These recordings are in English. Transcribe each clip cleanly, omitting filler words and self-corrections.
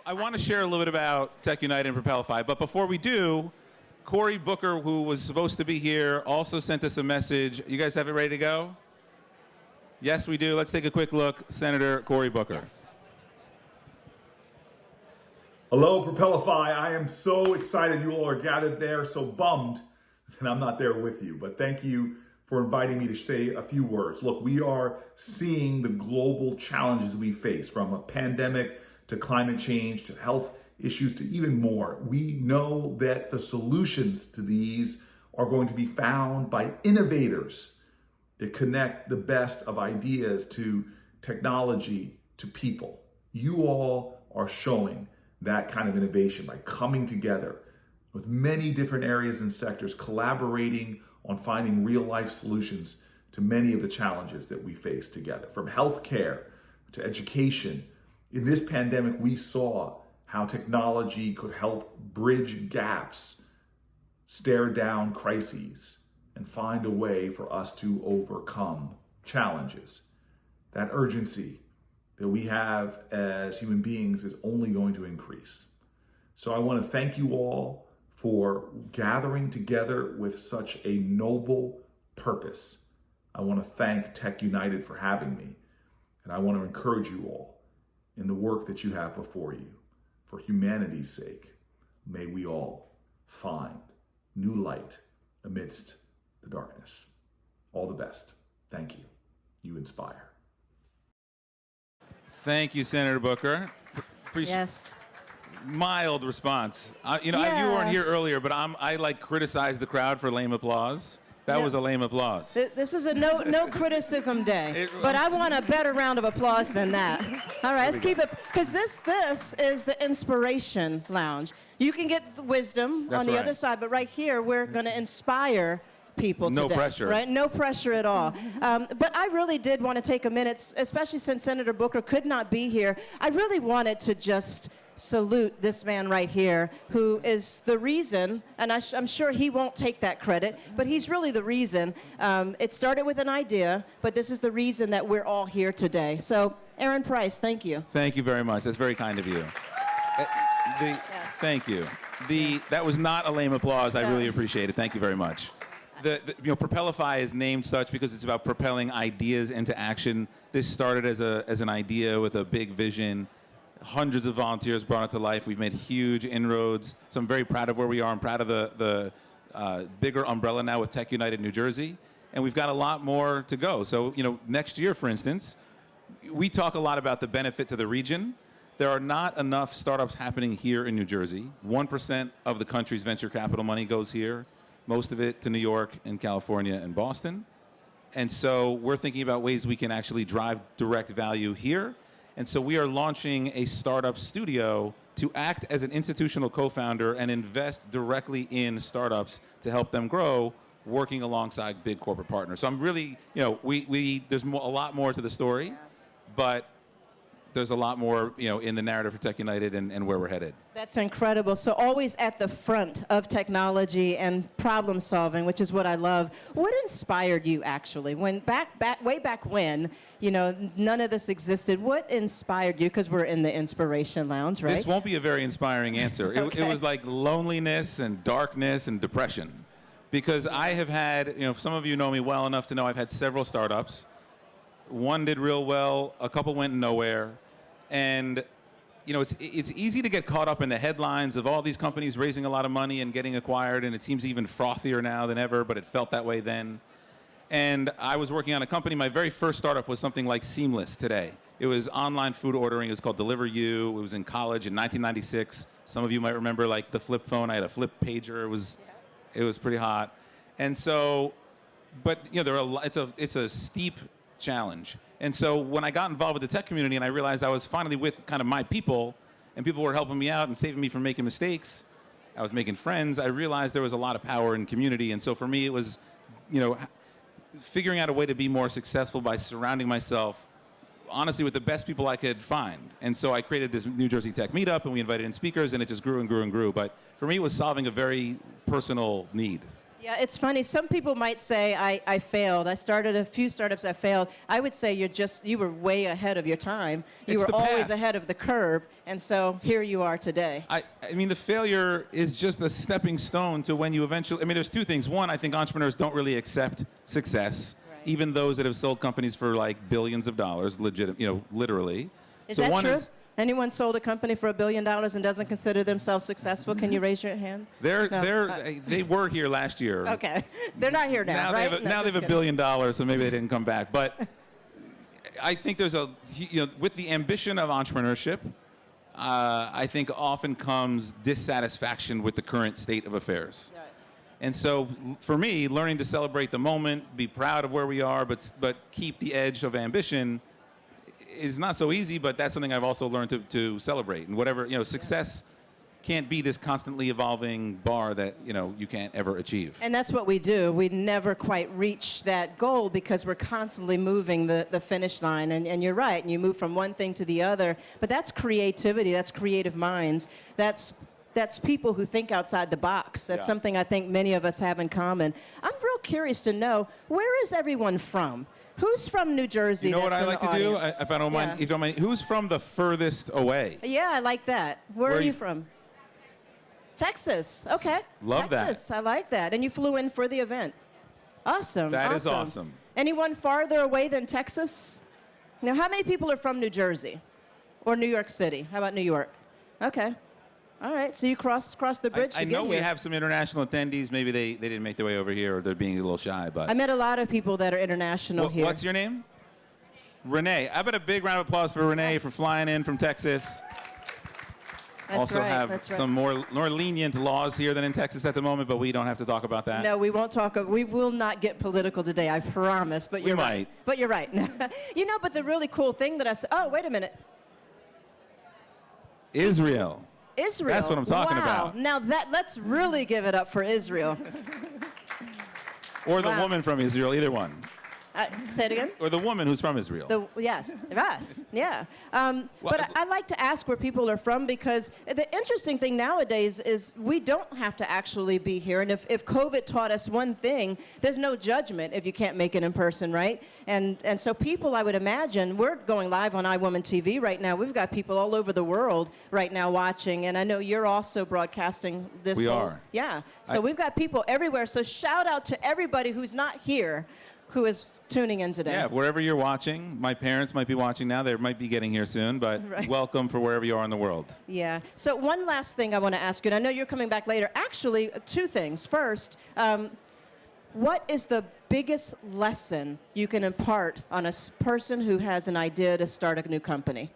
I want to share a little bit about TechUnited and Propelify, but before we do, Cory Booker, who was supposed to be here, also sent us a message. You guys have it ready to go? Yes, we do. Let's take a quick look. Senator Cory Booker. Yes. Hello, Propelify. I am so excited you all are gathered there, so bummed that I'm not there with you. But thank you for inviting me to say a few words. Look, we are seeing the global challenges we face, from a pandemic to climate change to health issues to even more. We know that the solutions to these are going to be found by innovators that connect the best of ideas to technology to people. You all are showing that kind of innovation by coming together with many different areas and sectors, collaborating on finding real life solutions to many of the challenges that we face together. From healthcare to education, in this pandemic, we saw how technology could help bridge gaps, stare down crises, and find a way for us to overcome challenges. That urgency that we have as human beings is only going to increase. So I want to thank you all for gathering together with such a noble purpose. I want to thank TechUnited for having me, and I want to encourage you all in the work that you have before you. For humanity's sake, may we all find new light amidst the darkness. All the best. Thank you. You inspire. Thank you, Senator Booker. Yes. Mild response. You weren't here earlier, but I like criticized the crowd for lame applause. That was a lame applause. This is a no criticism day, but I want a better round of applause than that. All right, let's keep it, because this is the Inspiration Lounge. You can get the wisdom on the other side, but right here we're going to inspire people today. No pressure. Right? No pressure at all. But I really did want to take a minute, especially since Senator Booker could not be here. I really wanted to just salute this man right here, who is the reason, and I'm sure he won't take that credit, but he's really the reason. It started with an idea, but this is the reason that we're all here today. So, Aaron Price, thank you. Thank you very much. That's very kind of you. Yes. Thank you. That was not a lame applause. I really appreciate it. Thank you very much. Propelify is named such because it's about propelling ideas into action. This started as an idea with a big vision. Hundreds of volunteers brought it to life. We've made huge inroads. So I'm very proud of where we are. I'm proud of the bigger umbrella now with TechUnited New Jersey. And we've got a lot more to go. So, next year, for instance, we talk a lot about the benefit to the region. There are not enough startups happening here in New Jersey. 1% of the country's venture capital money goes here. Most of it to New York and California and Boston. And so we're thinking about ways we can actually drive direct value here. And so we are launching a startup studio to act as an institutional co-founder and invest directly in startups to help them grow, working alongside big corporate partners. So I'm really, there's a lot more to the story, but there's a lot more, in the narrative for TechUnited and where we're headed. That's incredible. So always at the front of technology and problem solving, which is what I love. What inspired you actually? When way back when, none of this existed. What inspired you? Because we're in the Inspiration Lounge, right? This won't be a very inspiring answer. Okay. It was like loneliness and darkness and depression. Because I have had, some of you know me well enough to know I've had several startups. One did real well, a couple went nowhere. And it's easy to get caught up in the headlines of all these companies raising a lot of money and getting acquired, and it seems even frothier now than ever, but it felt that way then. And I was working on a company. My very first startup was something like Seamless today. It was online food ordering. It was called Deliver You. It was in college in 1996. Some of you might remember like the flip phone. I had a flip pager. It was pretty hot. And so, but it's a steep challenge. And so when I got involved with the tech community and I realized I was finally with kind of my people and people were helping me out and saving me from making mistakes, I was making friends, I realized there was a lot of power in community. And so for me, it was, figuring out a way to be more successful by surrounding myself, honestly, with the best people I could find. And so I created this New Jersey Tech Meetup and we invited in speakers and it just grew and grew and grew. But for me, it was solving a very personal need. Yeah, it's funny. Some people might say I failed. I started a few startups. I failed. I would say you were way ahead of your time. You It's were the always path. ahead of the curve, and so here you are today. I mean, the failure is just a stepping stone to when you eventually. I mean, there's two things. One, I think entrepreneurs don't really accept success, Right. even those that have sold companies for like billions of dollars, literally. Is So that one true? is- Anyone sold a company for $1 billion and doesn't consider themselves successful? Can you raise your hand? No. They were here last year. Okay, they're not here now, Now right? they have, No, now they just have $1 kidding. billion, so maybe they didn't come back. But I think there's with the ambition of entrepreneurship, I think often comes dissatisfaction with the current state of affairs. Right. And so for me, learning to celebrate the moment, be proud of where we are, but keep the edge of ambition is not so easy, but that's something I've also learned to celebrate. And whatever, success can't be this constantly evolving bar that, you can't ever achieve. And that's what we do. We never quite reach that goal because we're constantly moving the finish line. And you're right, and you move from one thing to the other. But that's creativity, that's creative minds. That's people who think outside the box. That's Yeah. something I think many of us have in common. I'm real curious to know, where is everyone from? Who's from New Jersey? You know what that's I in like the to do, audience? if I don't mind, Yeah. if you don't mind, who's from the furthest away? Yeah, I like that. Where Where are are you you- from? Texas. Okay. Love that. Texas. I like that. And you flew in for the event. Awesome. That is awesome. Anyone farther away than Texas? Now, how many people are from New Jersey or New York City? How about New York? Okay. All right. So you crossed the bridge I to get know we here. have some international attendees. Maybe they didn't make their way over here, or they're being a little shy. But I met a lot of people that are international here. what's your name? Renee. How about a big round of applause for Renee for flying in from Texas? That's also right. have That's right. some more lenient laws here than in Texas at the moment, but we don't have to talk about that. No, we won't talk. We will not get political today, I promise. But you're right. might. But you're right. But the really cool thing that I said. Oh, wait a minute. Israel. Israel. That's what I'm talking wow. about. Now let's really give it up for Israel. Or the Wow. woman from Israel, either one. Say it again. Or the woman who's from Israel. Yes, yeah. But I like to ask where people are from because the interesting thing nowadays is we don't have to actually be here. And if COVID taught us one thing, there's no judgment if you can't make it in person, right? And so people, I would imagine, we're going live on iWoman TV right now. We've got people all over the world right now watching. And I know you're also broadcasting this. We whole- are. Yeah. So we've got people everywhere. So shout out to everybody who's not here who is tuning in today. Yeah, wherever you're watching, my parents might be watching now. They might be getting here soon, but Right. welcome for wherever you are in the world. Yeah. So one last thing I want to ask you, and I know you're coming back later. Actually, two things. First, what is the biggest lesson you can impart on a person who has an idea to start a new company?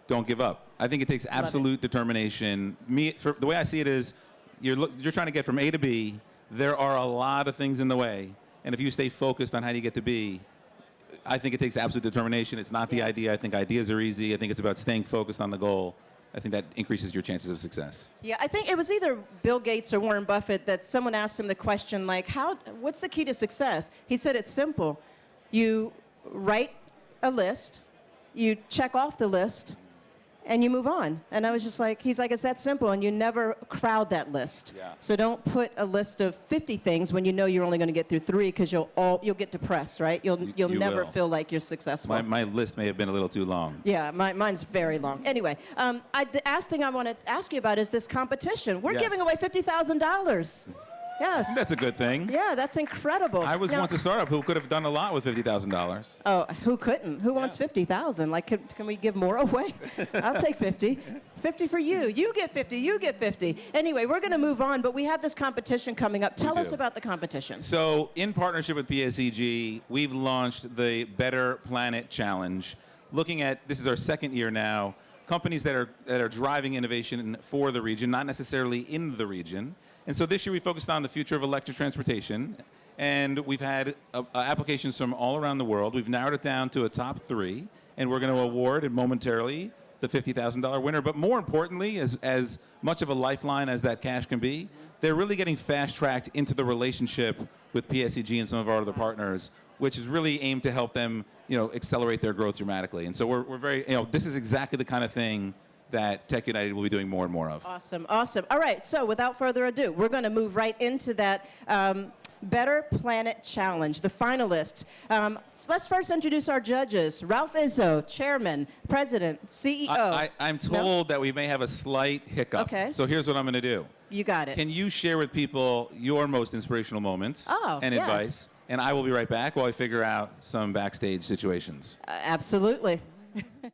Don't give up. I think it takes absolute determination. The way I see it is, you're trying to get from A to B. There are a lot of things in the way, and if you stay focused on how you get to B, I think it takes absolute determination. It's not the Yeah. idea. I think ideas are easy. I think it's about staying focused on the goal. I think that increases your chances of success. Yeah, I think it was either Bill Gates or Warren Buffett that someone asked him the question, like, what's the key to success? He said it's simple. You write a list, you check off the list, and you move on. And I was just like, he's like, it's that simple, and you never crowd that list. Yeah. So don't put a list of 50 things when you know you're only going to get through 3 because you'll get depressed, right? You'll You never will. feel like you're successful. My list may have been a little too long. Yeah, mine's very long. Anyway, the last thing I want to ask you about is this competition. We're Yes. giving away $50,000. Yes. That's a good thing. Yeah, that's incredible. I was Now- once a startup who could have done a lot with $50,000. Oh, who couldn't? Who wants 50,000? Like, can we give more away? I'll take 50. 50 for you. You get 50. You get 50. Anyway, we're going to move on, but we have this competition coming up. Tell us do. about the competition. So, in partnership with PSEG, we've launched the Better Planet Challenge. Looking at, this is our second year now, companies that are driving innovation for the region, not necessarily in the region. And so this year we focused on the future of electric transportation, and we've had applications from all around the world. We've narrowed it down to a top 3, and we're going to award it momentarily the $50,000 winner. But more importantly, as much of a lifeline as that cash can be, they're really getting fast-tracked into the relationship with PSEG and some of our other partners, which is really aimed to help them, accelerate their growth dramatically. And so we're very, this is exactly the kind of thing that TechUnited will be doing more and more of. Awesome, awesome. All right, so without further ado, we're going to move right into that Better Planet Challenge, the finalists. Let's first introduce our judges. Ralph Izzo, Chairman, President, CEO. I'm told that we may have a slight hiccup. Okay. So here's what I'm going to do. You got it. Can you share with people your most inspirational moments and yes. advice? And I will be right back while I figure out some backstage situations. Absolutely.